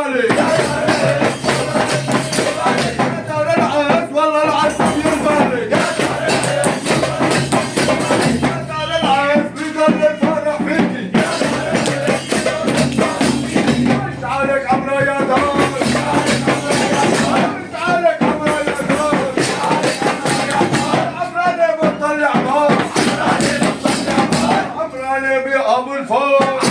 بالي يا دار العز والله العز دير بالي يا دار العز بيضل الفرح فيكي تعالك عمرو يا دار تعالك عمرو يا دار عمراني بتطلع نار عمراني بأبو الفوق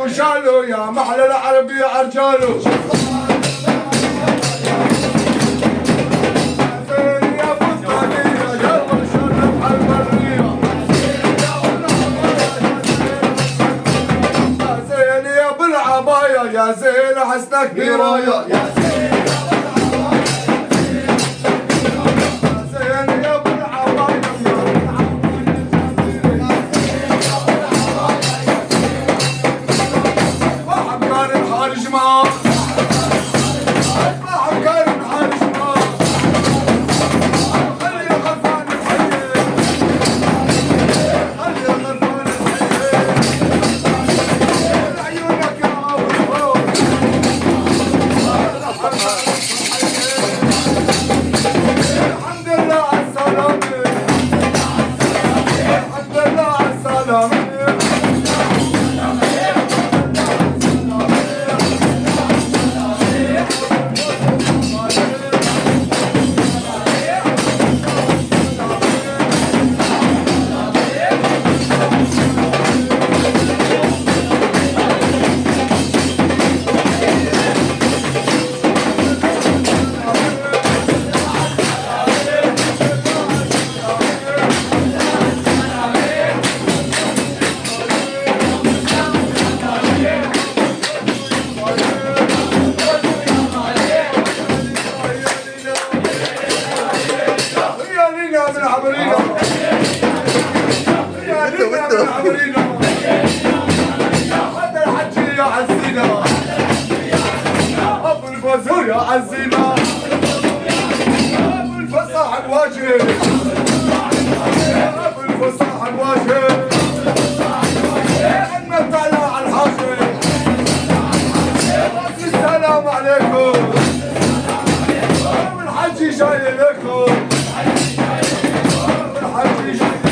وشالوا يا محلى العربي عرجالو يا زين حسنك برايا يا زين يا ابو العباية واحد كان خارج معاه واحد كان خارج معاه خلي غلطان الحياة خلي غلطان الحياة عيونك يا ابو الفوق الحمد لله على السلامة الحمد لله على السلامة يا عزينا ابو الفصاح الواجه ابو الفصاح الواجه عنا طالع على الحاجه السلام عليكم ابو الحجي جاي لكم ابو الحجي جاي